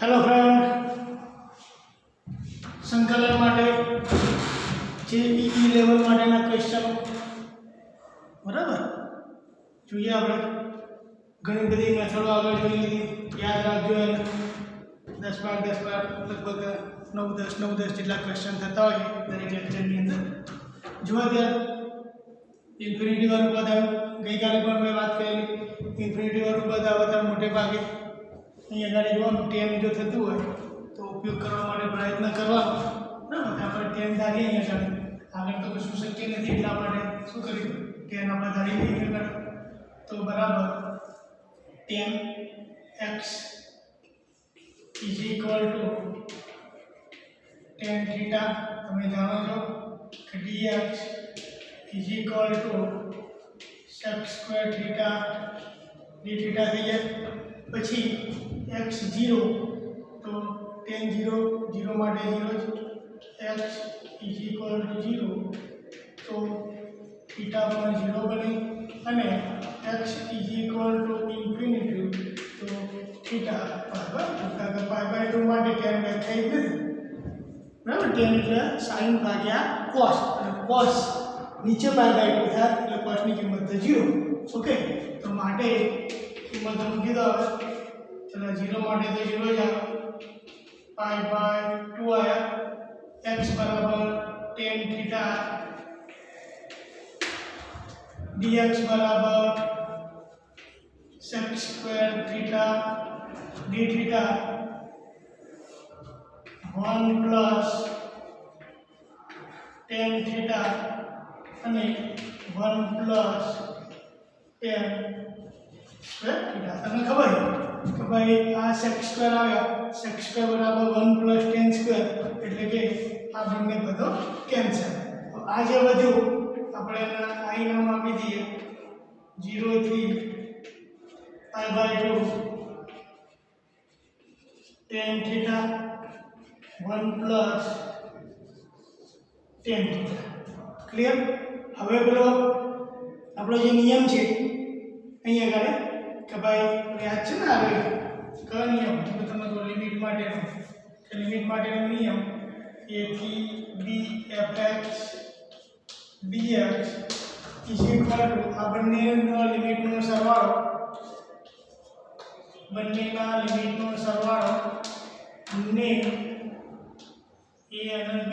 Hello friend, संकलन माटे JEE level माटेना क्वेश्चनो बराबर જોઈએ આપણે ઘણી બધી મેથડો આગળ જોઈ લીધી. યાદ રાખજો એને 10 માર્ક લગભગ 9 10 જેટલા ક્વેશ્ચન થતા હોય દરેક લેક્ચરની અંદર. જુઓ ત્યારે ઇન્ફિનિટી વાળું પદ આવ્યું. ગઈકાલે પણ મેં વાત કરેલી ઇન્ફિનિટી વાળું પદ આવે તો મોટે ભાગે અહીં આગળ જોવાનું 10 જો થતું હોય તો ઉપયોગ કરવા માટે પ્રયત્ન કરવાનો. બરાબર, આપણે 10 ધારીએ અહીંયા આગળ તો કશું શક્ય નથી એટલા માટે શું કર્યું 10 આપણે ધારી લઈએ આગળ तो बराबर 10x is equal to tan theta. તમે જાણો છો કે dx is equal to sec square theta d theta થઈ જાય. પછી x 0 તો tan 0 0 માટે 0 x इज इक्वल टू 0 તો थीटा પણ 0 બને અને x is equal to infinity तो थीटा पाई 2 માટે tan વ્યાખ્યાયિત નથી. બરાબર, tan એટલે sin ભાગ્યા cos અને cos નીચે પાઈ 2 થાય એટલે cos ની કિંમત તો 0. ઓકે, તો માટે કિંમત મૂકી દો. ચલો 0 માટે તો 0 જ આવે. પાઈ 2 આયા. x બરાબર tan થીટા dx बराबर sec square theta d theta 1 plus tan theta અને 1 प्लस tan स्क्वायर थीटा. તમને ખબર કે ભાઈ આ sec સ્ક્વેર આવ્યા. sec સ્ક્વેર બરાબર 1 પ્લસ tan સ્ક્વેર એટલે કે આ બંને પદો કેન્સલ. તો આ જે વધ્યું આપણે આઈ નામ આપી દઈએ 0 થી પાઈ 2 tan theta 1 plus tan theta. Clear? હવે પેલો આપણો જે નિયમ છે અહીંયા આગળ કે ભાઈ યાદ છે ને આવે કયો નિયમ તો તમે તો લિમિટ માટેનો કે લિમિટ માટેનો નિયમ a થી b fx dx is equal to આ બંનેના લિમિટનો સરવાળો ને a અને b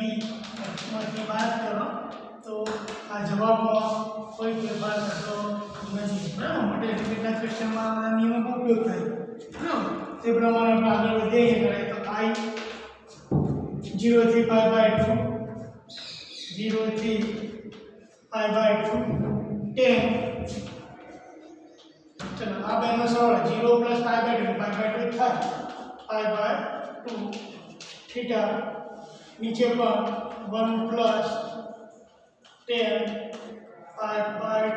માંથી બાદ કરો તો આ જવાબમાં કોઈ ફેરફાર થતો નથી. બરાબર, માટે લિમિટના ક્વેશ્ચનમાં આ નિયમનો ઉપયોગ થાય. બરાબર, તે પ્રમાણે આપણે આગળ વધીએ કરીએ તો i 0 થી પાઈ 2 0 થી पाई 2 10. चलो अब एनो सरवाळो 0 प्लस पाई 2 था पाई 2 थीटा नीचे पर 1 प्लस 10 पाई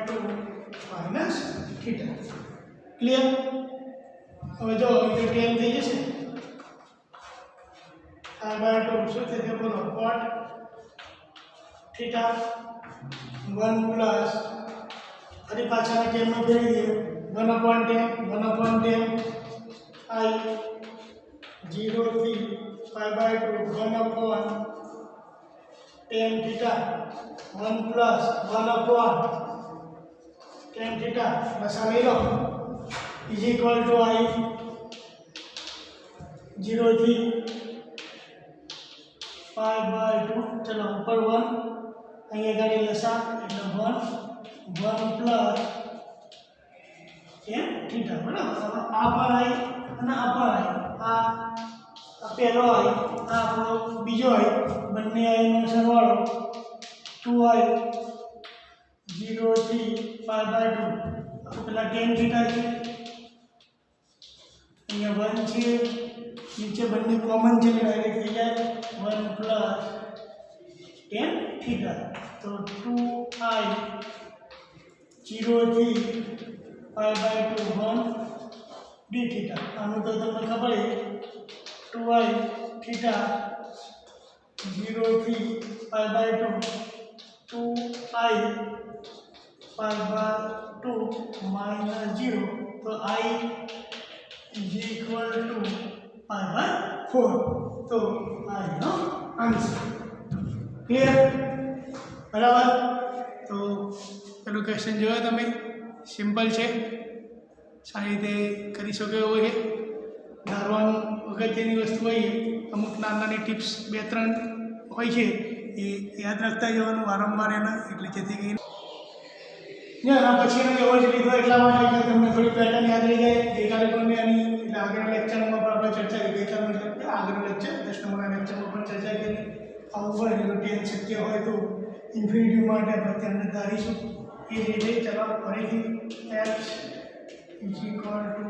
2 माइनस थीटा. क्लियर? હવે જો એ 10 થઈ જશે પાઈ 2 શું થશે બોલો cot थीटा 1 प्लस अरे पाछा टेन में फेरी दिए 1/10 i 0 थी पाई 2 1/10 थीटा 1 प्लस 1/10 थीटा बस आ ले लो इज इक्वल टू i 0 थी पाई 2 चलो ऊपर 1 અહીંયા ગાડી લસા એટલે 1 પ્લસ tan થીટા. બરાબર, આ પર આવી અને આ પર આવી. આ પહેલો આવી, આ આપણો બીજો આવી. બંને આઈનો સરવાળો 2i 0 થી પાઈ 2 પેલા tan થીટા છે અહીંયા 1 છે નીચે બંને કોમન છે એટલે ડાયરેક્ટ થઈ જાય 1 પ્લસ tan थीटा. तो 2i 0 थी पाई 2 1 d थीटा. आनु तो તમને ખબર છે 2i थीटा 0 थी पाई 2 2i पाई 2 माइनस 0 तो i इज इक्वल टू पाई 4 तो આ એનો આન્સર ક્લિયર બરાબર તો પેલું ક્વેશ્ચન જોયો તમે સિમ્પલ છે સારી રીતે કરી શકો એવો છે ધારવાનું અગત્યની વસ્તુ હોય અમુક નાની ટિપ્સ 2-3 હોય છે એ યાદ રાખતા જવાનું વારંવાર એના એટલે જેથી કરીને એના પછીનો એવો જ લીધો એટલા માટે કે તમને થોડી પેટર્ન યાદ રહી જાય ગઈકાલે પણ આની એટલે આગળના લેક્ચરમાં પણ આપણે ચર્ચા કરી ગઈકાલનો એટલે આગળનો લેક્ચર 10 નંબરના લેક્ચરમાં પણ ચર્ચા કરી આવું હોય જો ટેન શક્ય હોય તો ઇન્ફિનિટી માટે આપણે તેને ધારીશું એ જ રીતે ચલો ફરીથી x is equal two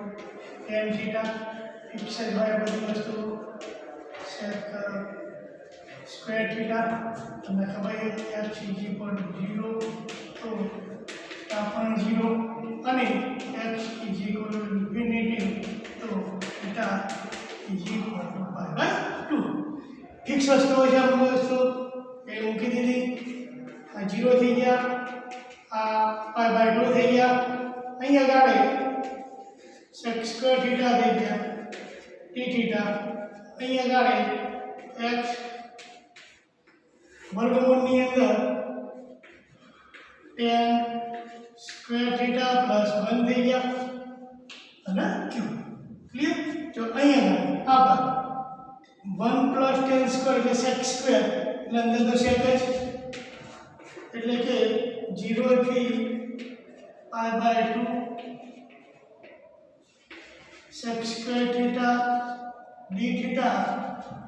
tan theta fix જ હોય બધી વસ્તુ સેટ કરો સ્ક્વેર થીટા તમને ખબર છે x ઇઝ ઇક્વલ ટુ 0 તો આ પણ 0 અને x is equal to infinity તો theta is equal to π/2 fix વસ્તુઓ છે અમુક વસ્તુ એ મૂકી દીધી આ 0 થઈ ગયા આ π/2 થઈ ગયા અહીંયા ગાડે sec સ્ક્વેર થીટા થઈ ગયા t થીટા અહીંયા ગાડે x વર્ગમૂળની અંદર tan સ્ક્વેર થીટા પ્લસ 1 થઈ ગયા અને q ક્લિયર તો અહીંયા આ બાદ 1 પ્લસ tan સ્ક્વેર એટલે sec સ્ક્વેર એટલે અંદર તો sec જ એટલે કે 0 થી π/2 sec square theta d theta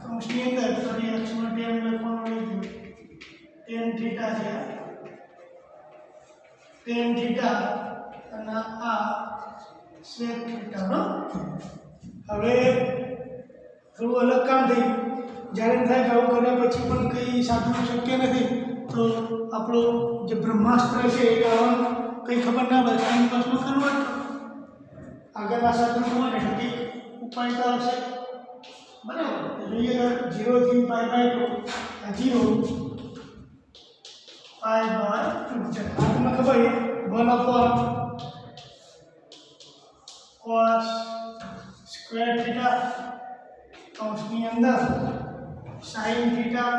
કૌંસની અંદર ફરી x નો tan લખવાનું રહ્યું tan થીટા છે tan થીટા અને આ sec થીટાનો હવે થોડું અલગ કામ થયું જ્યારે એમ થાય કે આવું કર્યા પછી પણ કંઈ સાધનું શક્ય નથી તો આપણો જે બ્રહ્માસ્ત્ર છે એ આવવાનું કંઈ ખબર ના પડે ટાઈમ પાસમાં કરવાનું આગળના સાધનો માટે ઠીક ઉપાય તો આવશે બરાબર જોઈએ 0 થી π/2 આ 0 π/2 છે આ તમને ખબર છે 1/cos સ્ક્વેર થીટા કૌંસની અંદર sin theta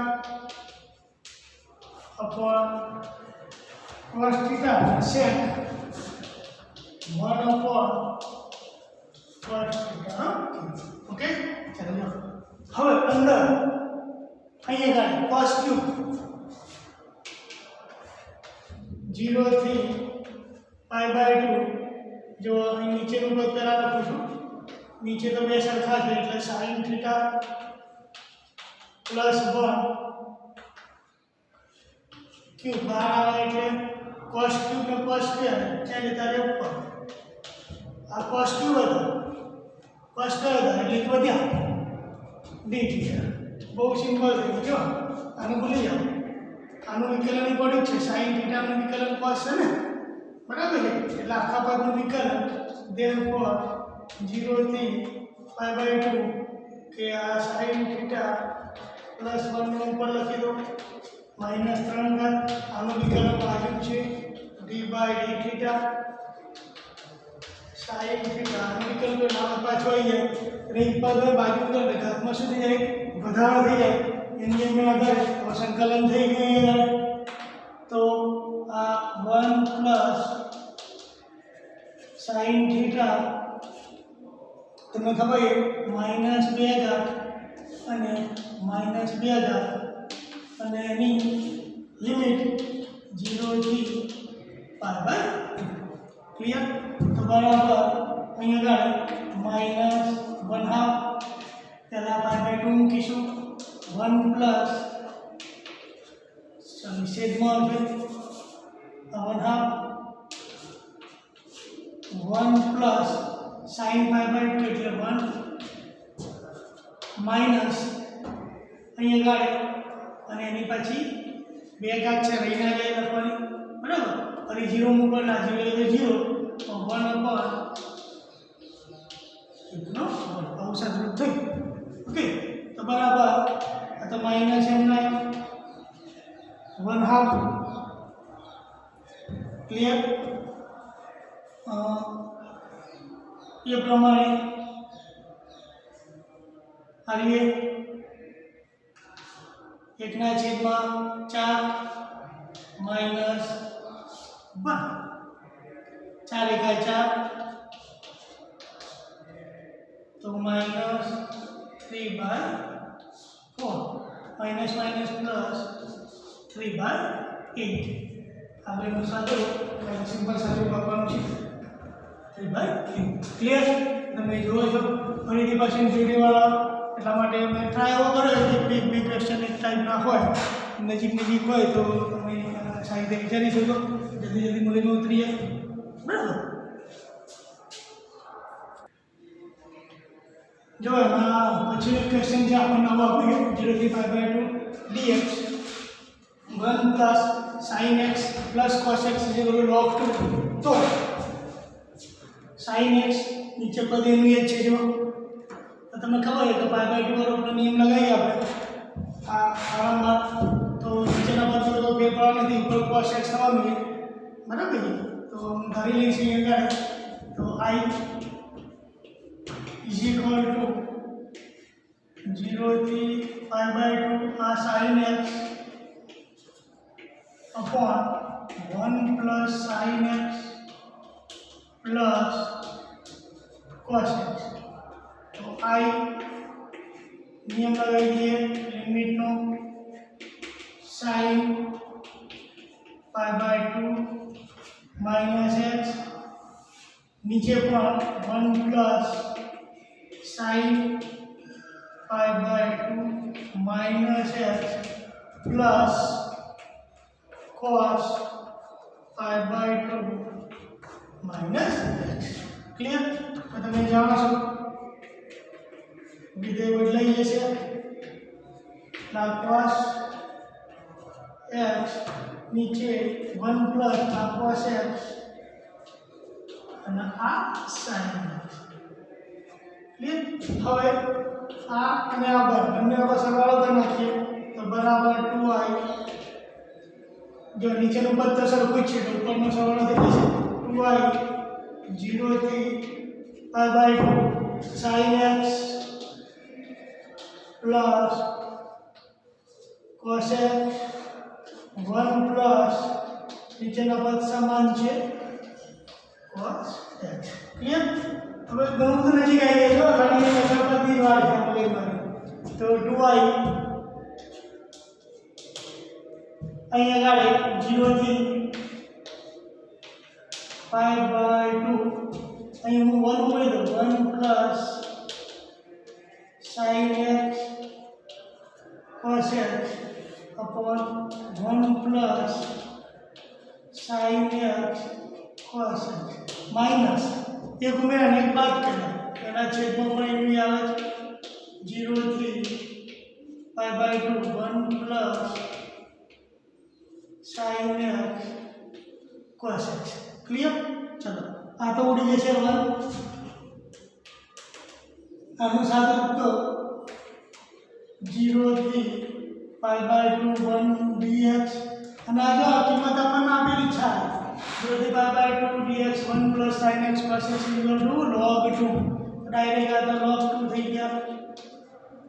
upon cos theta sec 1 upon cos theta okay चलो હવે અંદર અહીંયા ગાડી cos cube 0 થી π/2 જો અહીં નીચેનું પદ પહેલા લખું છું નીચે તો બે સરખા છે એટલે sin theta પ્લસ 1 क्यूब बाहर आवे એટલે cos क्यूब ને cos સ્ક્વેર ચાલે તારે ઉપર આ cos ક્યુબ હતો cos સ્ક્વેર હતો એટલે વધ્યા d થીટા બહુ સિમ્પલ છે જો આને ભૂલી જાઓ આનું વિકલન પડ્યું છે sin થીટા નું વિકલન cos છે ને બરાબર છે એટલે આખા પદનું વિકલન therefore 0 થી π/2 કે આ sin થીટા પ્લસ 1 નું ઉપર લખી દો -3 ઘાત આનું વિકલન બાજુ છે d/d થીટા sin થીટા આનું વિકલન તો નામ પાછો આવી જાય અને એક પદ બાજુ તો ઘાતમાં શું થઈ જાય વધારો થઈ જાય એની એમનો આધારે તો સંકલન થઈ ગયું તો આ 1 પ્લસ sin થીટા તમને ખબર છે -2 ઘાત અને -2 ઘાત અને એની લિમિટ 0 થી π/2 ક્લિયર તો બરાબર અહીંયા આગળ -1/2 પહેલા π/2 મૂકીશું 1 પ્લસ છેદમાં આવશે 1/2 1 પ્લસ sin π/2 એટલે 1 માઇનસ અહીંયા આગળ અને એની પછી બે ઘાત છે રહી ના જાય લખવાની બરાબર ફરી 0 મૂકવાના 0 એટલે 0 તો 1/1 નો આવું સાદુરૂપ થયું ઓકે તો બરાબર આ તો માઇનસ એમના 1/2 ક્લિયર એ પ્રમાણે आगे 1/4 माइनस 1 4 एका 4 तो माइनस 3/4 माइनस माइनस प्लस 3/8 આગળનું સાદું સિમ્પલ સાદું વાપરવાનું છે 3/8 ક્લિયર તમે જોવો છો ફરીથી પાછી વિડીયોવાળા એટલા માટે મેં ટ્રાય એવો કર્યો કે બી ક્વેશ્ચન એક ટાઈપના હોય નજીક હોય તો તમે સારી રીતે વિચારી શકો જલ્દી જલ્દી મગજમાં ઉતરી જાય બરાબર જો એમાં પછી એક ક્વેશ્ચન છે આપણને આવો આપ્યું છે 0 થી 5/2 dx 1 plus sin x plus cos x log 2 तो sin x नीचे पद एनु ये छे जो तो તમને ખબર છે કે π/2 વાળો નિયમ લગાવી આપણે આ આરામમાં તો નીચેના પદ તો ફેરફાર નથી ઉપર cos x થવાનું છે બરાબર છે તો હું ધારી લઈશું અહીંયા તો I is equal to 0 થી π/2 આ sin x upon 1 plus sin x plus cos x तो I नियम लगाई दिए लिमिट नो sin π/2 माइनस x नीचे पर 1 plus sin π/2 minus x plus cos π/2 minus x clear तो તમે જાણો છો વિધેય બદલાઈ જશે ના cos x નીચે 1 પ્લસ આ cos x અને આ sin x ક્લિયર હવે આ અને આ બંને આપણે સરવાળો કરી નાખીએ તો બરાબર 2i जो नीचे पद तो सरखुं है तो ऊपर सरवाळो थई जशे 2i 0 થી π/2 sin x plus cos x 1 plus नीचेना पद समान है cos x क्लियर હવે ઘણું તો નજીક આવી ગયું છે ઘણી પદ ની વાત છે તો 2i અહીંયા ગાડે 0 થી π/2 અહીં હું 1 ઉમેરી દઉં 1 plus sin x cos x upon 1 plus sin x cos x minus એક ઉમેરાને એક બાદ કર્યા એના છેદમાં પણ એનું આવે છે 0 થી π/2 1 plus sin x cos x clear चलो आ तो उड़ी जैसे 1 अनुसार तो 0 થી π/2 1 dx અને આ જો કિંમત આપણને આપેલી છે 0 થી π/2 dx 1 plus sin x cos x log 2 direct आ तो log 2 થઈ ગયા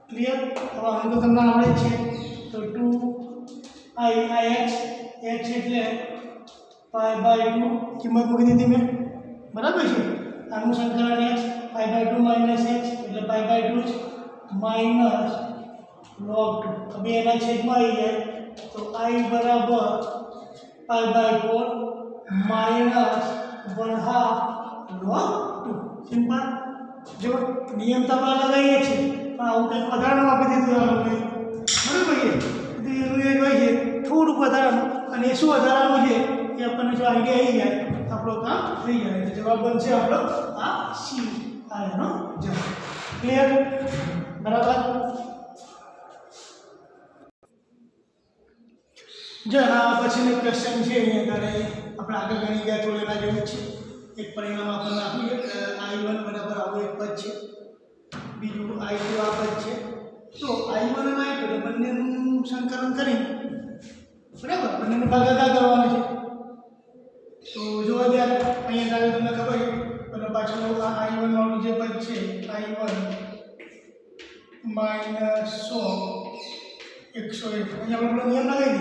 ક્લિયર હવે આને તો તમને આવડે છે તો 2i x x એટલે π/2 કિંમત મૂકી દીધી મેં બરાબર છે આનું સંકલન x π/2 માઈનસ x એટલે π/2 માઈનસ log 2 હવે એના છેદમાં આવી જાય તો i બરાબર π/4 માઈનસ 1/2 log 2 સિમ્પલ જો નિયમ તો આપણે લગાવીએ છીએ પણ આવું કંઈક વધારાનું આપી દીધું આ લોકોએ બરાબર છે તો એનું એક હોય છે થોડુંક વધારાનું અને એ શું વધારાનું છે એ આપણને જો આઈડિયા આવી જાય તો આપણો કામ થઈ જાય તો જવાબ બનશે આપણો આ સી આ એનો જવાબ ક્લિયર બરાબર જો આ પછીનો ક્વેશ્ચન છે અહીંયા આગળ આપણે આગળ ગણી ગયા થોડું એના જેવું છે એક પરિણામ આપણને આપ્યું છે i1 બરાબર આવું એક પદ છે બીજું i2 આ પદ છે તો i1 અને i2 બંનેનું સંકલન કરી બરાબર બંનેનો ભાગાકાર કરવાનો છે તો જોવા ત્યારે અહીંયા આગળ તમને ખબર છે પેલો પાછળ આ i1 વાળું જે પદ છે i1 માઇનસ 100 101 અહીંયા આપણે નિયમ લગાવી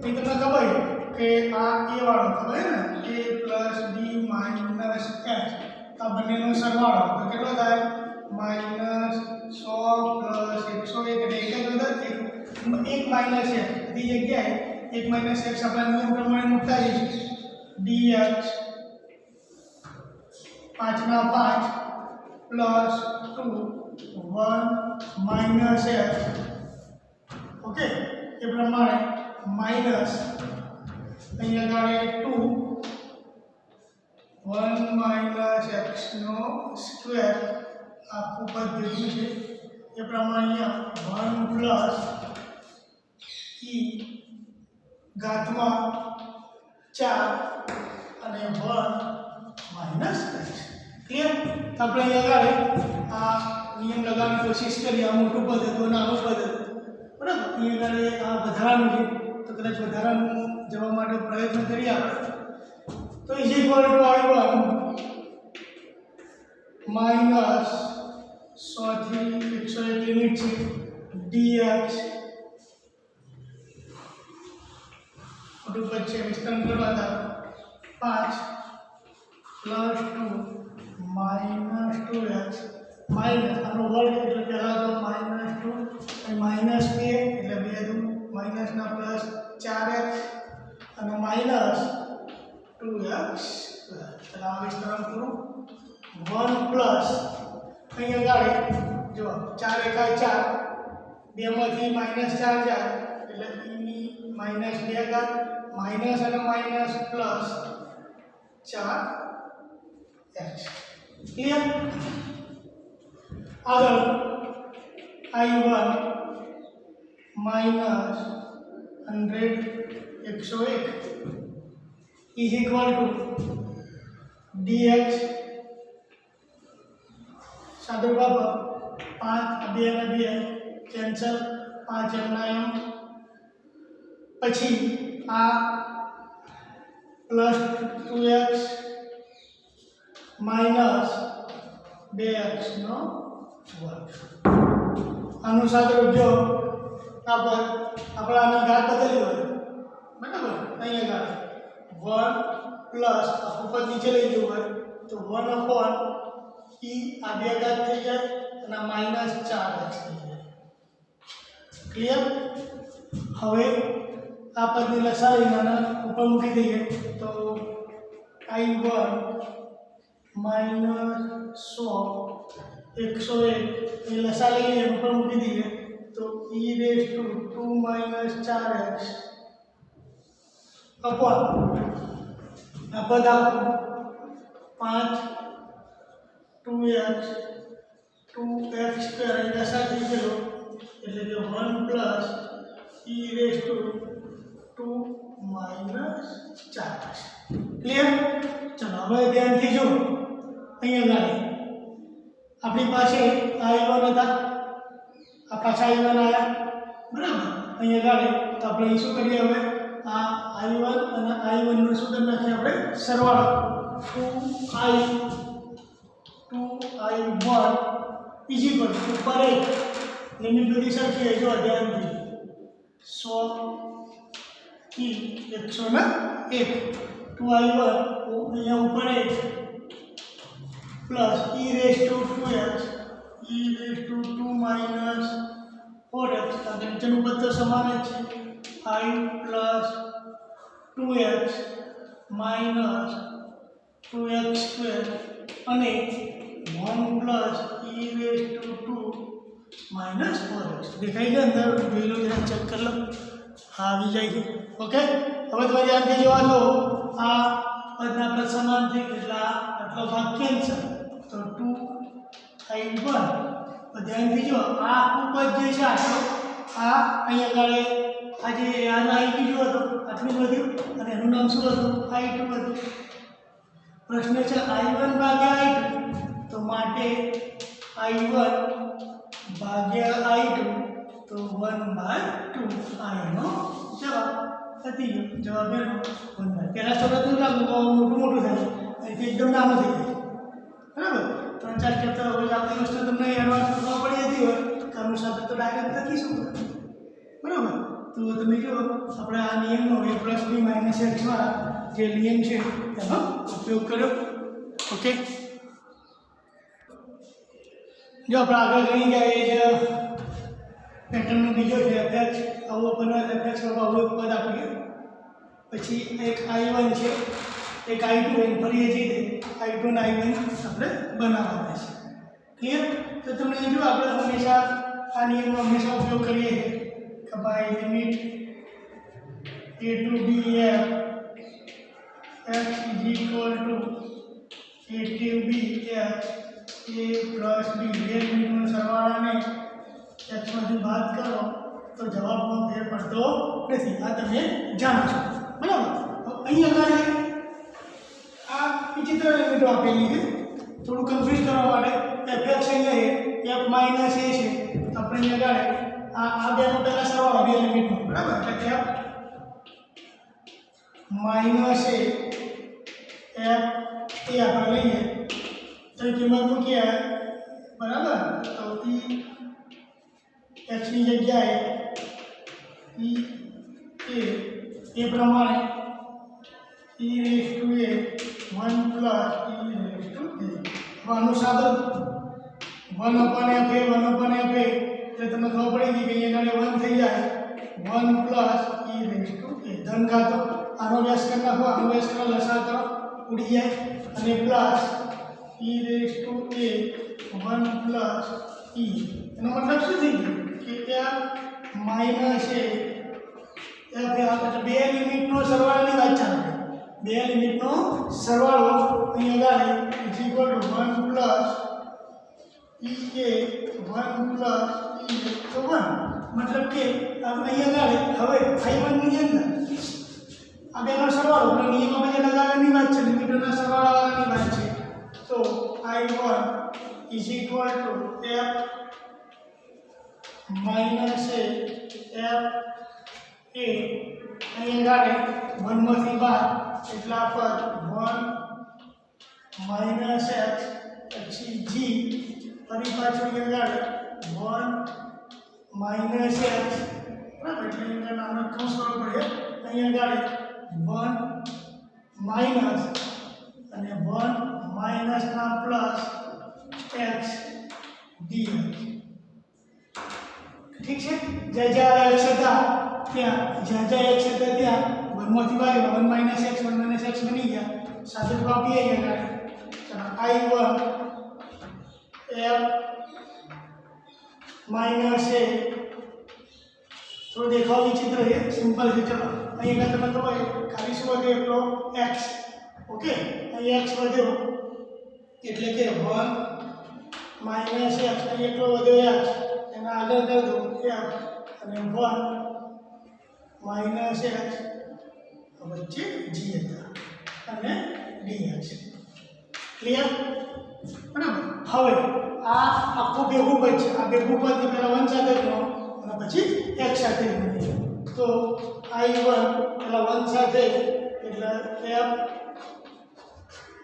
દઈએ તો તમને ખબર કે આ a વાળો ખબર ને a plus b minus h આ બંનેનો સરવાળો તો કેટલો થાય માઇનસ 100 પ્લસ 101 એટલે એક જ વધે એક માઇનસ 1 બધી જગ્યાએ 1 માઇનસ 1 આપણા નિયમ પ્રમાણે મૂકતા જઈશું dx 5 ના 5 પ્લસ 2 1 માઇનસ x ઓકે એ પ્રમાણે માઇનસ અહીંયા આગળ 2 1 માઇનસ x નો સ્ક્વેર આખું પદ ભેગું છે એ પ્રમાણે અહીંયા 1 પ્લસ e ઘાતમાં 4 અને 1 માઇનસ x ક્લિયર આપણે અહીંયા આગળ આ નિયમ લગાવવાની કોશિશ કરીએ આ મોટું પદ હતું નાનું પદ હતું બરાબર અહીંયા આગળ આ વધારાનું છે તો કદાચ વધારાનું જવા માટે પ્રયત્ન કરીએ આપણે તો is equal two i1 minus 100 થી 101 લિમિટ છે dx મોટું પદ છે વિસ્તરણ કરવા હતા 5 પ્લસ 2 માઇનસ 2x માઇનસ આનો વર્ગ એટલે પહેલા તો માઇનસ 2 અને માઇનસ 2 એટલે 2 દુ માઇનસના પ્લસ 4x અને માઇનસ 2x એટલે આ વિસ્તરણ કરું 1 પ્લસ અહીંયા આગળ જો 4 એકાય 4 2 માંથી માઇનસ 4 જાય એટલે e ની માઇનસ 2 ઘાત માઇનસ અને માઇનસ પ્લસ 4x ક્લિયર આગળ i1 minus 100 101 is equal to dx સાદો બાબા 5 2 અને 2 કેન્સલ 5 એમના એમ પછી આ પ્લસ 2x માઇનસ 2x નો વર્ગ આનું સાદુરૂપ જો આપણે આની ઘાત બદલી હોય બરાબર અહીંયા ઘાત 1 પ્લસ ઉપર નીચે લઈ જવું હોય તો 1 અપોન e આ બે ઘાત થઈ જાય અને માઇનસ 4x થઈ જાય ક્લિયર હવે આ પદને લસાવીને ઉપર મૂકી દઈએ તો i1 માઇનસ 100 101 એ લસા લઈને ઉપર મૂકી દઈએ તો e raise to 2 minus 4x upon આ પદ આખું 5 2x 2x સ્ક્વેર એ લસા થઈ ગયો એટલે કે 1 plus e raise to 2 minus 4x clear ચલો હવે ધ્યાનથી જો અહીંયા આગળ આપણી પાસે i1 હતા આ પાછા i1 આવ્યા બરાબર અહીંયા આગળ તો આપણે શું કરીએ હવે આ i1 અને i1 નો શું કરી નાખીએ આપણે સરવાળો 2i1 ઇઝ ઇક્વલ ટુ ઉપર એક લિમિટ બધી સરખી જો ધ્યાનથી 100 થી 101 2i1 અહીંયા ઉપર એક plus e raise to 2x e raise to 2 minus 4x આ નીચેનું પદ તો સમાન જ છે i plus 2x minus 2x square અને 1 plus e રેજ two 2 minus 4x દેખાઈ ગયો અંદર જોઈ લો જરા ચેક કરી લો હા આવી જાય છે ઓકે હવે તમે ધ્યાનથી જોવા લો આ પદના પદ સમાન છે એટલે આટલો ભાગ કેન્સલ તો 2i1 ધ્યાનથી જો આ આખું પદ જે છે આટલો આ અહીંયા આગળ આ જે આના i બીજો હતો આટલું વધ્યું અને એનું નામ શું હતું i2 હતું પ્રશ્ન છે i1 ભાગ્યા i2 તો માટે i1 ભાગ્યા i2 તો 1/2 આ એનો જવાબ હતી જવાબ એનો 1/2 પહેલા શબ્દ શું લાગુ મોટું થાય અહીંથી એકદમ નાનું થઈ જાય બરાબર 3-4 સ્ટેપ તો હવે આપણી વસ્તુ તમને એડવાન્સ ખબર પડી જતી હોય કે આનું તો ડાયરેક્ટ લખીશું બરાબર. તો તમે જો આપણે આ નિયમનો a + b - x વાળા જે નિયમ છે એનો ઉપયોગ કર્યો. ઓકે, જો આપણે આગળ ગણી ગયા એ જ પેટર્નનો બીજો છે fx અવલોકન fx અવલોકન પદ આપીએ. પછી એક I1 છે, એક I2 અને ફરી એ જ રીતે I2 અને I1 આપણે બનાવવાના છે. ક્લિયર? તો તમને જો આપણે હંમેશા આ નિયમનો હંમેશા ઉપયોગ કરીએ કે ભાઈ limit a to b f x = a to b f a + b બે લિમિટનો સરવાળાને x માંથી બાદ કરો તો જવાબમાં ફેર પડતો નથી. આ તમે જાણો છો બરાબર. અહીં અમારે આ વિચિત્ર લિમિટો આપેલી છે, થોડું કન્ફ્યુઝ કરવા માટે. fx અહીંયા f માઈનસ a છે, તો આપણે અહીંયા આ બેનો પહેલા સરવાળો બે લિમિટનો બરાબર, એટલે f માઈનસ a f એ આપણે લઈએ તો કિંમત મૂકીએ બરાબર. તો x ની જગ્યાએ એ પ્રમાણે e⁻1 + e⁻a આનું સાદું 1/f એટલે તમને ખબર પડી ગઈ કે અહીંયા 1 થઈ જાય 1 + e⁻a ધન ઘાતો. આનો વ્યાસ કરી નાખો, આનો વ્યાસ કરો, લસાઅ કરો, ઉડી જાય. અને પ્લસ e⁻1 + e એનો મતલબ શું થઈ ગયું કે f માઈનસ a f એટલે બે લિમિટનો સરવાળાની વાત ચાલે. બે લિમિટનો સરવાળો અહીંયા ગાડી = 1 + e a 1 + e તો 1 મતલબ કે અહીંયા ગાડી હવે I1 ની અંદર આ બેનો સરવાળો એટલે નિયમમાં જે લગાવવાની વાત છે, લિમિટોના સરવાળાની વાત છે. તો I1 = f minus a f a અહીંયા ગાડી 1 માંથી બાદ એટલા પર 1 માઈનસ x પછી g ફરી પાછું અહીંયા ગાડી 1 માઈનસ x બરાબર. એટલે અહીંયા નાનો કૌંસ કરવો પડે. અહીંયા ગાડી 1 માઈનસ અને 1 માઈનસ ના પ્લસ x dx. ઠીક છે? જ્યાં x હતા ત્યાં x હતા ત્યાં 1 માંથી બાદ 1 - x 1 - x બની ગયા. સાથે આપીએ અહીંયા I1 f માઈનસ a થોડું દેખાવ વિચિત્ર છે, સિમ્પલ છે. ચલો અહીંયા તમે ખબર ખાલી શું વધ્યો એટલો x. ઓકે, અહીં x વધ્યો એટલે કે 1 - x અહીં એટલો વધ્યો x, એના આગળ કરી દો f અને 1 - x વચ્ચે g હતા અને dx. ક્લિયર? બરાબર. હવે આ આખું ભેગું પદ છે, આ ભેગું પદ પહેલા 1 સાથે ગણો અને પછી x સાથે ગણીએ. તો I1 પહેલા 1 સાથે એટલે f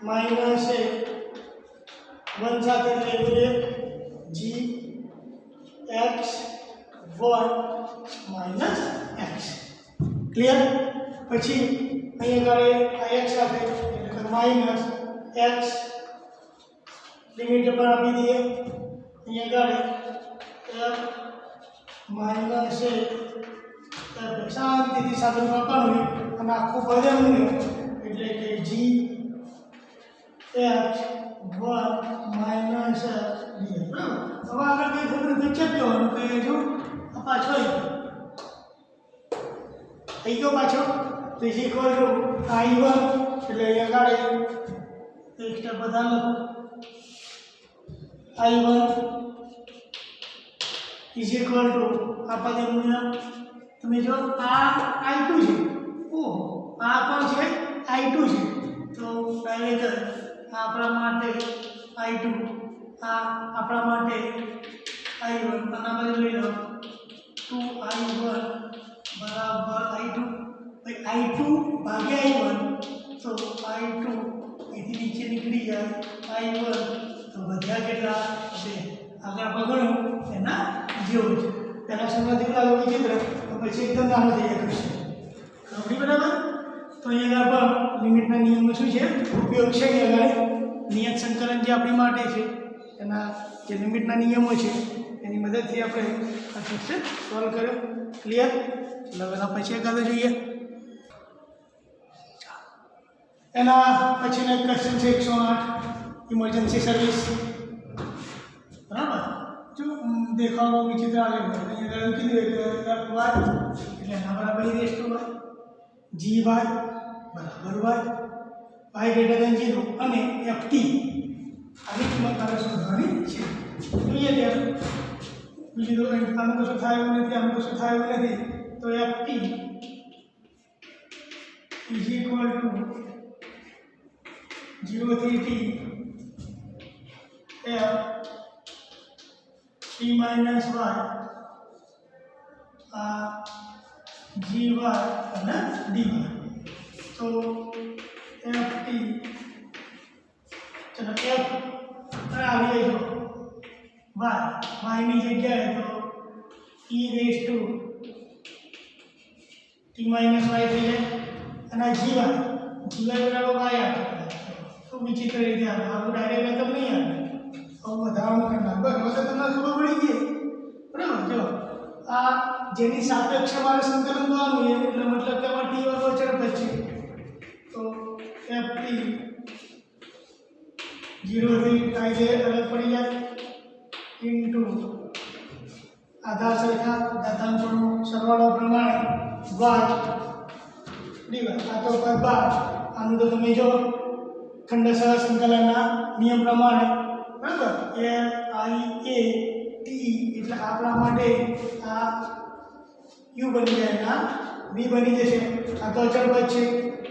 માઈનસ a 1 સાથે એટલે g x 1 minus x. Clear? પછી અહીંયા આગળ x સાથે એટલે માઈનસ x લિમિટ પર આપી દઈએ. અહીંયા આગળ f માઈનસ a શાંતિથી સાદું આપવાનું અને આખું પદ એમ એટલે કે g x 1 minus x dx. હવે આગળ કઈ ખબર નથી ચેક કરવાનું કે જો આ પાછો થઈ ગયો પાછો. તો = I1 એટલે અહીંયા આગળ એક સ્ટેપ બધા લખો. I1 = આ પદ એમનું તમે જો આ I2 છે. ઓહો, આ કોણ છે? I2 છે. તો ડાયરેક્ટ આપણા માટે I2, આ આપણા માટે I1 આના બદલે લઈ લો 2I1 = I2. ભાઈ I2 ભાગ્યા I1 તો I2 એથી નીચે નીકળી જાય I1 તો વધ્યા કેટલા? 2. આગળ આપણે ગણ્યું એના જેવું છે. પહેલા શરૂઆત એવું લાગે વિચિત્ર તો પછી એકદમ નાનો થઈ જાય ક્વેશ્ચન ખબર બરાબર તો અહીંયા પણ લિમિટના નિયમનો શું છે ઉપયોગ છે અહીંયા આગળ નિયત સંકલન જે આપણી માટે છે એના જે લિમિટના નિયમો છે એની મદદથી આપણે આ ક્વેશ્ચન સોલ્વ કર્યો ક્લિયર એટલે હવે પછી એકાદો જોઈએ એના પછીનો એક ક્વેશ્ચન છે 108 ઇમરજન્સી સર્વિસ બરાબર જો દેખાવ વિચિત્ર આવે અહીંયા આગળ કીધું કે f(y) એટલે એના બરાબર e raise to y gy બરાબર y greater than 0 અને ft આવી કિંમત તારે શોધવાની છે જોઈએ ત્યારે બીજું તો કંઈ આનું કશું થાય એવું નથી આનું કશું થાય એવું નથી તો ft is equal to 0 થી t f t minus y gy અને dy તો ft ચલો f આવી ગયો y ની જગ્યાએ તો e raise to t minus y થઈ જાય અને gy બરાબર y આપે તો વિચિત્ર રીતે આવે આવું ડાયરેક્ટ રકમ નહીં આવે આવું વધારાનું કરી નાખ બસ હવે તમને ખબર પડી ગઈ બરાબર જો આ જેની સાપેક્ષે મારે સંકલન કરવાનું છે એટલે મતલબ કે આમાં t વર્ગ અચળ છે તો ft 0 થી કાયદે અલગ પડી જાય ઇન્ટુ આધાર સરખા ઘાતાંકોનો સરવાળો પ્રમાણે y dy આ તો પદ બાર આનું તો તમે જો ખંડસર સંકલનના નિયમ પ્રમાણે બરાબર a i a t એટલે આપણા માટે આ u બની જાય આ v બની જશે આ તો અચળ પદ છે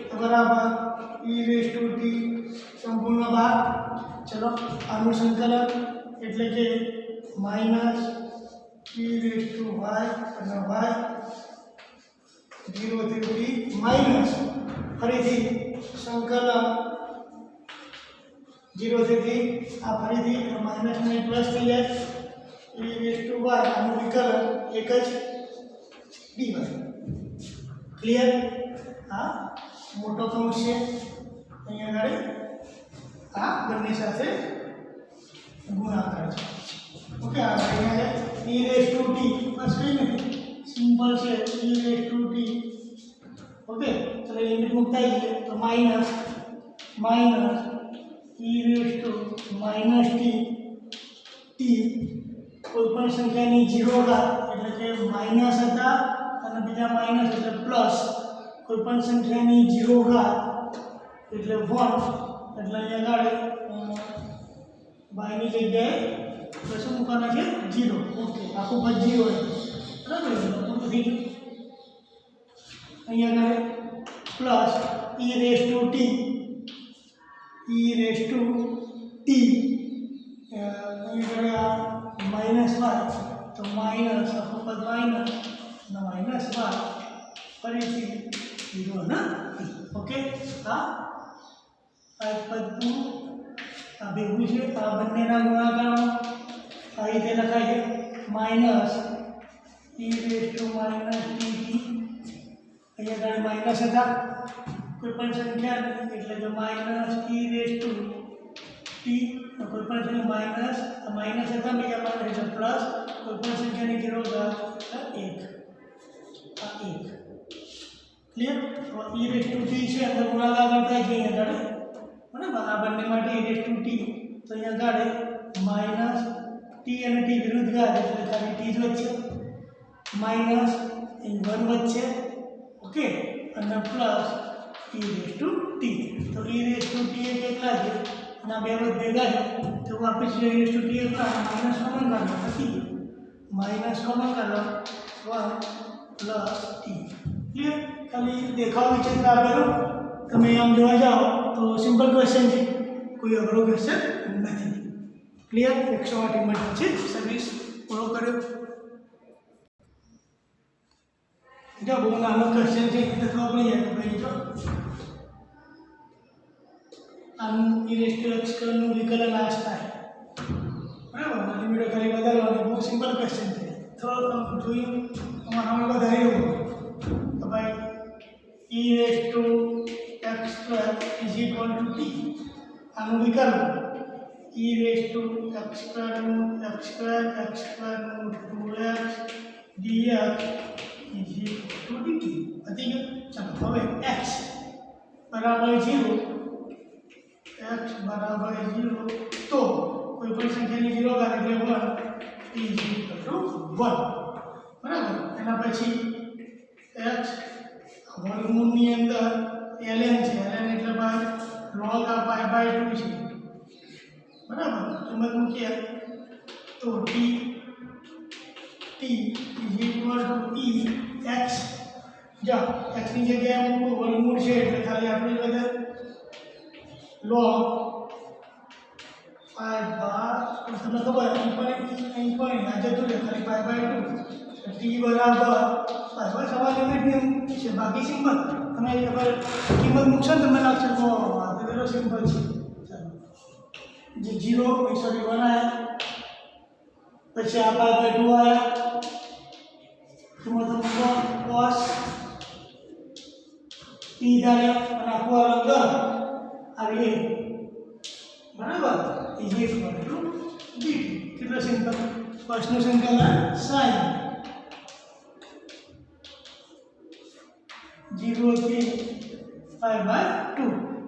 તો બરાબર e રેઝ ટુ t સંપૂર્ણ બાર ચલો આનું સંકલન એટલે કે minus e raise to y અને y 0 થી t માઈનસ ફરીથી સંકલન 0 થી t આ ફરીથી માઈનસ ને પ્લસ થઈ જાય e રેઝ ટુ y આનું વિકલન એક જ dy ક્લિયર આ મોટો કૌંસ છે અહીંયા આગળ આ બંને સાથે ગુણાકાર છે ઓકે આ અહીંયા e રેઝ ટુ t બસ કંઈ નથી સિમ્પલ છે e raise to t okay ચલો લિમિટ મૂકતા જઈએ તો minus e raise to minus t કોઈ પણ સંખ્યાની 0 ઘાત એટલે કે માઈનસ હતા અને બીજા માઈનસ એટલે પ્લસ કોઈ પણ સંખ્યાની 0 ઘાત એટલે 1 એટલે અહીંયા આગળ y ની જગ્યાએ શું મૂકવાના છે 0 ઓકે આખું પદ 0 બરાબર બધી અહીંયા આગળ plus e raise to t અહીંયા આગળ માઈનસ y તો માઈનસ આખું પદ માઈનસ અને માઈનસ y ફરીથી 0 ના ઓકે આ પદનું આ ભેગું છે આ બંનેના ગુણાકારમાં આ રીતે લખાય છે minus e raise to minus t અહીંયા આગળ માઈનસ હતા કોઈ પણ સંખ્યા એટલે કે minus e raise to t કોઈ પણ સંખ્યા માઈનસ હતા બીજા માઈનસ એટલે પ્લસ કોઈ પણ સંખ્યાની 0 ઘાત 1 આ 1 ક્લિયર તો e રેઝ ટુ t છે અંદર ગુણાકાર કરતા જઈએ આગળ બરાબર આ બંને માટે e રેઝ ટુ t તો અહીંયા આગળ માઈનસ t અને t વિરુદ્ધ ઘાત એટલે ખાલી t જ વચ્ચે માઈનસ 1 વચ્ચે ઓકે અને plus e raise to t તો e રેઝ ટુ t એ કેટલા છે અને આ બે વચ્ચે ભેગા છે તો વાપસ e રેઝ ટુ t એટલા માઈનસ કોમન કાઢો નથી માઈનસ કોમન કાઢો 1 પ્લસ t ક્લિયર ખાલી દેખાવ વિચિત્ર આપેલો તમે આમ જોવા જાઓ તો સિમ્પલ ક્વેશ્ચન છે કોઈ અઘરો ક્વેશ્ચન નથી ક્લિયર 108 ઇમરજન્સી સર્વિસ પૂરો કર્યો જો બહુ નાનો ક્વેશ્ચન છે એટલે ખબર પડી જાય કે ભાઈ જો આનું e રેઝ ટુ x નું વિકલન આ થાય બરાબર લિમિટો ખાલી બદલવાની બહુ સિમ્પલ ક્વેશ્ચન છે થોડું જોયું આમાં વધારે એવું તો ભાઈ e raised to x square is equal to t આનું વિકલ્પ e raised to x square નું x square નું 2x dx is equal to dt પતી ગયું ચાલો હવે x બરાબર 0 તો કોઈ પણ સંખ્યાની 0 ઘાત એટલે 1 is equal to 1 બરાબર એના પછી x વર્ગમૂળની અંદર ln છે ln એટલે ભાઈ log આ પાઈ બાય 2 છે બરાબર કિંમત મૂકીએ તો t is equal to e x જો x ની જગ્યાએ મૂકો વર્ગમૂળ છે એટલે ખાલી આપણે બધે log પાઈ બાય તમને ખબર અહીં પણ આ જતું રહે ખાલી પાઈ બાય 2 t બરાબર બસ સવાલ લિમિટની છે બાકી સિમ્પલ તમે અગર કિંમત મૂકશો ને તમને લાગશે તો આ તો સિમ્પલ છે ચાલો જે 0 સોરી 1 આયા પછી આ પાઈ બાય 2 આયા કિંમત મૂકો cos t ધારે અને આખો અલગ આવી બરાબર is equal to dt કેટલો સિમ્પલ ફર્સ્ટનું સંકલન sin 0 થી પાઈ બાય 2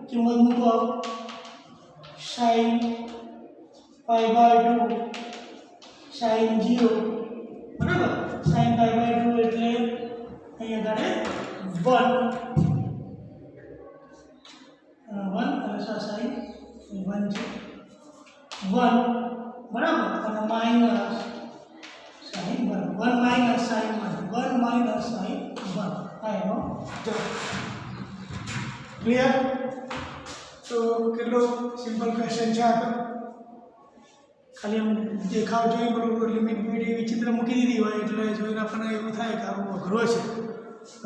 કિંમત મૂકો sin પાઈ બાય 2 sin 0 બરાબર sin પાઈ બાય 2 એટલે અહીંયા ગાડે 1 અને sin 1 છે 1 બરાબર અને minus sin 1 1 minus sin 1 1 minus sin 1 આ એનો જવાબ ક્લિયર તો કેટલો સિમ્પલ ક્વેશ્ચન છે આ તો ખાલી આમ દેખાવ જોઈએ બરોબર લિમિટ બીડી વિચિત્ર મૂકી દીધી હોય એટલે જોઈને આપણને એવું થાય કે આવું અઘરો છે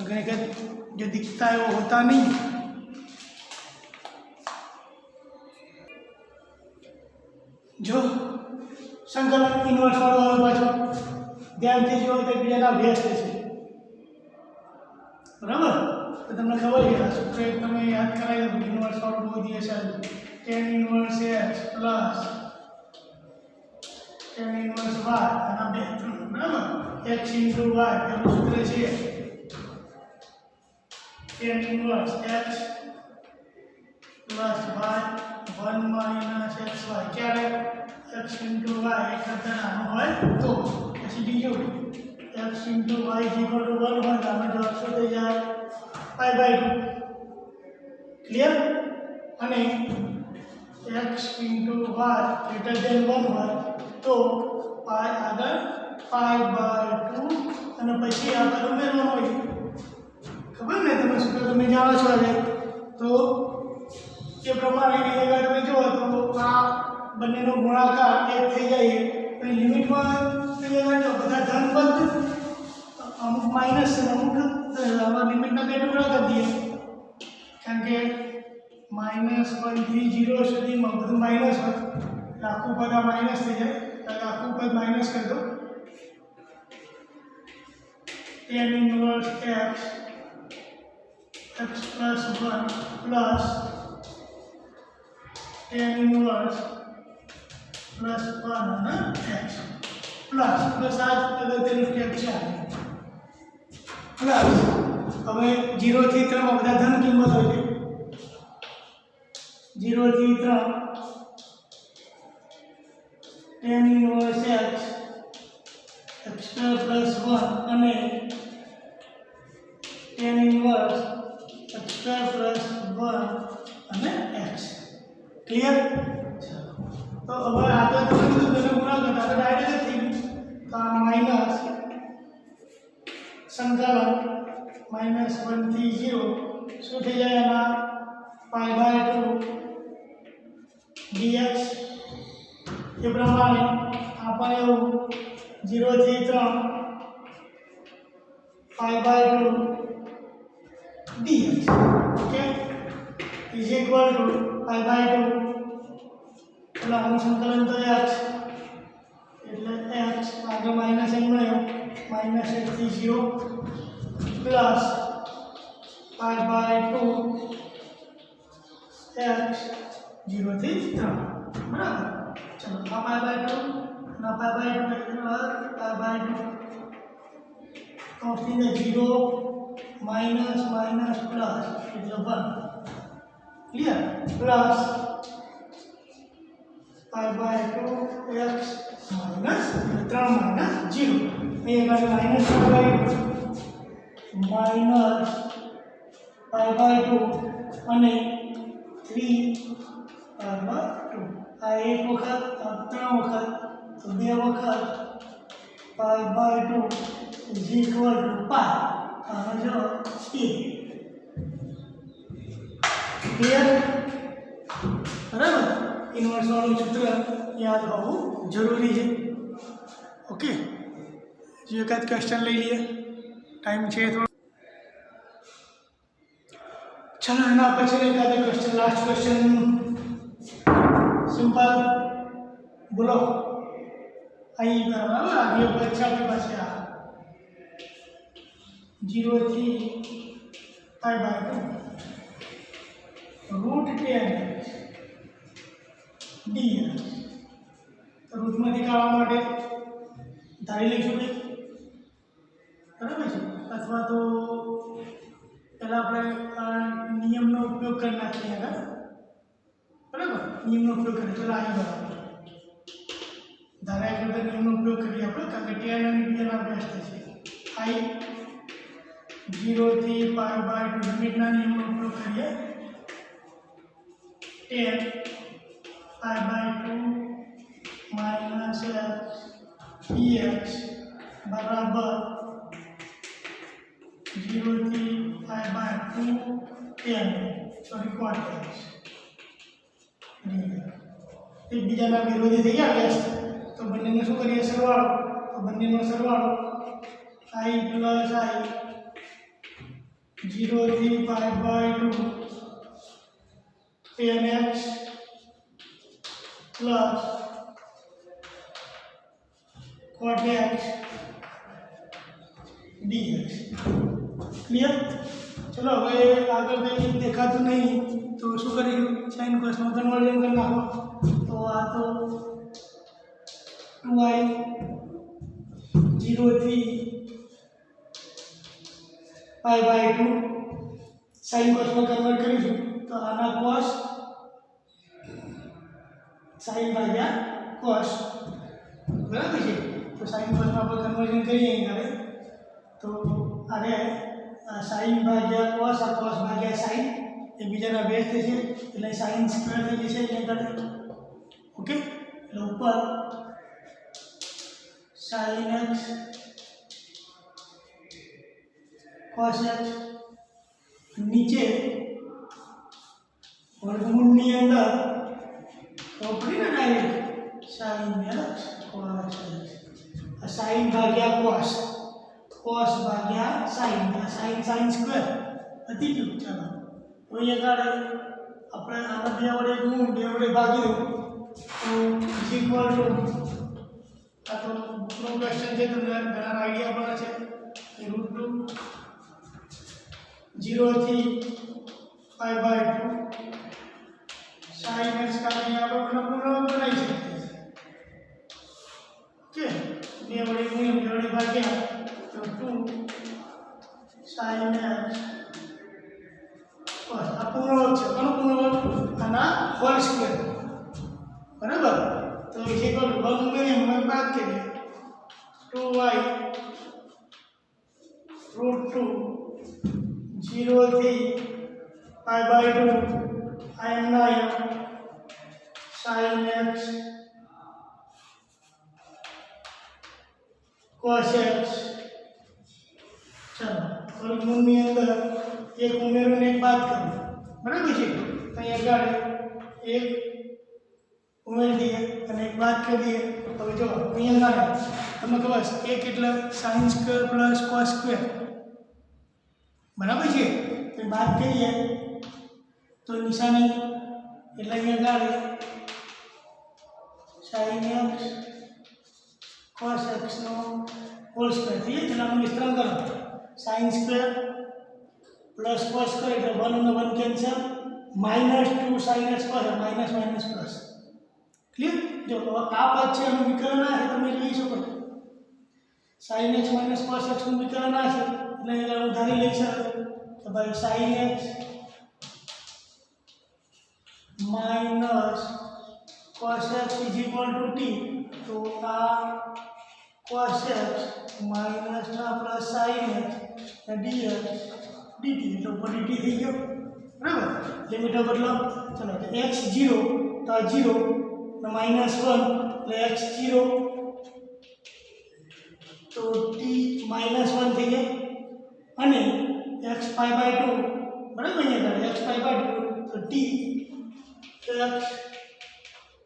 કંઈ કંઈ જે દિખતા એવો હોતા નહીં જો સંકલન ઇન્વર્સ વાળો આવે પાછો ધ્યાનથી જો તો બીજાના વ્યસ્ત છે બરાબર તો તમને ખબર છે આ સૂત્ર તમે યાદ કરાવી દો ઇન્વર્સ વાળું બહુ દિવસ આવ્યું tan inverse x plus tan inverse y આના બે બરાબર x into y એનું સૂત્ર છે tan inverse x plus y 1 minus xy ક્યારે x into y એક કરતા નાનો હોય તો પછી બીજું x into y is equal to 1 હોય તો આનો જવાબ શું થઈ જાય પાઈ બાય 2 ક્લિયર અને x into y greater than 1 હોય તો પાઈ આગળ પાઈ બાય 2 અને પછી આગળ ઉમેરવાનું હોય ખબર ને તમે સૂત્ર તમે જાણો છો હવે તો એ પ્રમાણે આગળ તમે જુઓ તો આ બંનેનો ગુણાકાર 1 થઈ જાય તો લિમિટમાં તમે જો બધા ધન પદ અમુક માઈનસ છે અમુક આમાં લિમિટના બે ટુકડા કરી દઈએ કારણ કે -1 થી 0 સુધીમાં બધું માઈનસ હોય એટલે આખું પદ આ માઈનસ થઈ જાય એટલે આખું પદ માઈનસ કરી દો tan inverse x plus 1 plus tan inverse plus 1 અને x plus બસ આ જ અગત્યનું સ્ટેપ છે પ્લસ હવે 0 થી 3 માં બધા ધન કિંમત હોય છે 0 થી 3 tan inverse x square plus 1 અને tan inverse x square plus 1 અને x ક્લિયર તો હવે આગળ તમે બધું તેને ગુણાકાર તો ડાયરેક્ટ થઈ ગયું તો આ માઈનસ સંકલન -1 થી 0 શું થઈ જાય એના પાઈ બાય 2 dx એ પ્રમાણે આપણે એવું 0 થી 3 pi by 2 dx okay is equal to pi by 2 એટલે આનું સંકલન તો x એટલે x આગળ માઈનસ n મળ્યો माइनस 1 થી 0 प्लस पाई बाय 2 x 0 થી 3 बराबर। चलो आ पाई बाय 2 ना पाई बाय 2 पाई बाय 2 तो सीधे 0 माइनस माइनस प्लस એટલે 1 clear plus pi by 2 x minus 3 minus 0 ये बार minus pi by 2 minus pi by 2 અને 3 पाई बाय 2 आ एक वखत 3 वखत तो 2 वखत pi by 2 is equal to pi आने जो ए क्लियर बराबर। इनवर्स वाળું सूत्र याद होવું जरूरी है। ओके जो एक क्वेश्चन ले लिए टाइम છે થોડો चलो એના પછી એકાદ ક્વેશ્ચન લાસ્ટ ક્વેશ્ચન સિમ્પલ બોલો आई बराबर आगे बच्चा के पास आ 0 થી पाई बाय 2 रूट 10 dx तो रूट में निकालवा માટે ધારી લઈશું કે બરાબર છે અથવા તો પહેલા આપણે નિયમનો ઉપયોગ કરી નાખીએ આગળ બરાબર નિયમનો ઉપયોગ કરીએ ચલો આ બરાબર धारा के नियम उपयोग करिए આપણે કારણ કે tan અને b ના બેસ્ટ છે i 0 થી पाई बाय 2 लिमिट ના નિયમનો ઉપયોગ કરીએ tan pi by 2 minus dx बराबर 0 થી पाई by 2 tan sorry cot x एक બીજાના વિરોધી થઈ ગયા બેસ્ટ तो बने ने शू करिए सरवाळो तो बने नो सरवाळो i प्लस i 0 થી पाई by 2 tan x plus cot x dx clear. चलो હવે આગળ કઈ દેખાતું નહીં તો શું કરીશું sin cos નો કન્વર્ઝન કરી નાખો તો આ તો 2i 0 થી पाई बाय 2 sin cos में कन्वर्ट करीશું तो आना cos sin भाग्या cos बराबर છે तो sin cos में આપણે કન્વર્ઝન કરીએ હવે તો આને sin ભાગ્યા cos આ cos ભાગ્યા sin એ બીજાના બેઝ થશે એટલે sin સ્ક્વેર થઈ જશે એટલે ઓકે એટલે ઉપર sin x cos x नीचे वर्गमूलની અંદર તો પડી ને direct sin x cos x આ sin ભાગ્યા cos cos ભાગ્યા sin sin sin સ્ક્વેર હતી ગયું ચાલો તો એ ગાડે આપણે આના બે વડે ગુણ બે વડે ભાગી દો તો ઇઝ ઇક્વલ ટુ આ તો નો ક્વેશ્ચન છે તમને ઘણા આઈડિયા પણ છે કે √2 0 થી पाई बाय 2 sin x का यहाँ पर पूर्ण बनाई सकते हैं ओके ये बड़े गुण बड़े भाग्य तो 2 sin x बस આ પૂર્ણ છે કોણ પૂર્ણ આના હોલ સ્ક્વેર બરાબર તો इसे को वर्ग में हम बात करें 2y √2 0 થી पाई by 2 I am 9 sin x cos x चलो वर्गमूलની અંદર એક ઉમેરો ને એક બાદ કરો બરાબર છે અહીં આગળ એક ઉમેરી દઈએ અને એક બાદ કરી દઈએ હવે જો અહીંયા આગળ તમને ખબર છે એક એટલે sin square plus cos square બરાબર છે તો બાદ કરીએ तो निशानी એટલે અહીંયા આગળ sin x cos x નો होल स्क्वायर थी चलो विस्तरण करो sin square plus cos square એટલે 1 અને 1 કેન્સલ -2 sin x પર માઈનસ માઈનસ પ્લસ ક્લિયર જો આ પદ છે એનું વિકલન આ છે તમે જોઈ શકો sin x cos x નું વિકલન આ છે એટલે એને ઉધારી લઈ શકો તો ભાઈ sin x cos x = t तो आ cos x माइनस ना plus sin x dx dt એટલે ઉપર dt થઈ ગયો બરાબર લિમિટ બદલો ચલો તો x 0 તો આ 0 ને -1 એટલે x 0 તો t -1 થઈ જાય અને x pi by 2 બરાબર અહીંયા x pi by 2 તો t x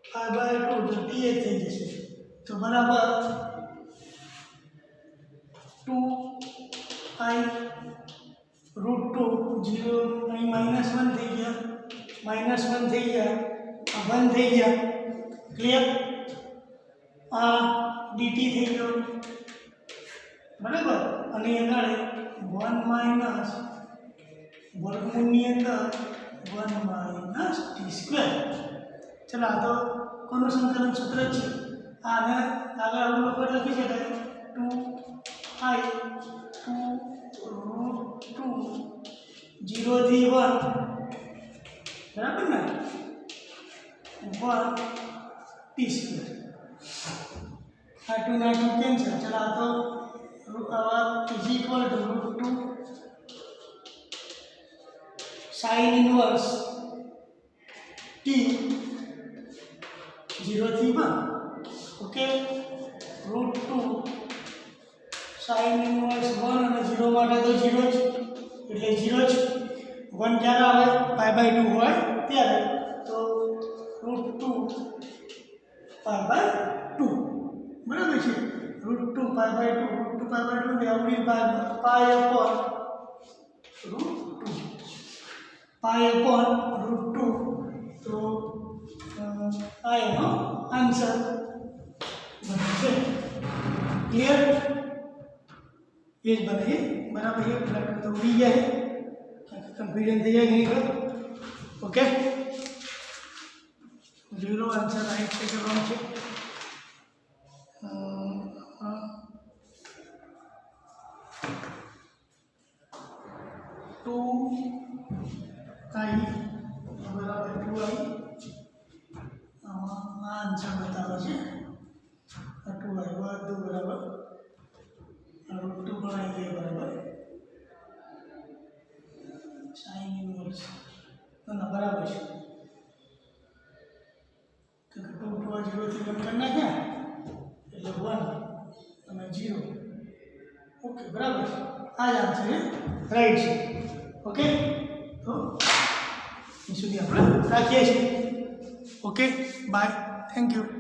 pi by 2 તો dx થઈ જશે तो बराबर 2 i √2 0 અહીં -1 થઈ ગયા -1 થઈ ગયા આ 1 થઈ ગયા ક્લિયર આ dt થઈ ગયો બરાબર અને આગળ 1 વર્ગમૂળની અંદર 1 - t². ચલો આ તો કોનું સંકલન સૂત્ર છે आगे आगे हम लोग पर लिखी जगह 2i 2 0 थी 1 बराबर ना 1 t² आ 2 ना 2 कैंसिल चला तो = √2 sin इनवर्स t 0 थी 1 ओके √2 sin इनवर्स 1 અને 0 માટે તો 0 જ એટલે 0 જ 1 ક્યારે આવે પાઈ બાય 2 હોય ત્યારે તો √2 પાઈ બાય 2 બરાબર છે √2 pi by 2 √2 pi by 2 every pi upon √2 pi upon √2 તો આ એનો આન્સર क्लियर ये बनाइए बराबर ये प्लग तो उड़ी गया है कंफ्यूजन थी नहीं कर ओके 0 आंसर राइट से करवाना है 2i बराबर 2i आंसर बताओ છે 2i બધું બરાબર √2 બનાવી દઈએ બરાબર sin इनवर्स ના બરાબર છે તો 2 આ 0 થી કમ કરી નાખ્યા એટલે 1 અને 0 ઓકે બરાબર છે આ જ આન્સર છે રાઈટ છે ઓકે તો અહીં સુધી આપણે રાખીએ છીએ ઓકે બાય થેન્ક યુ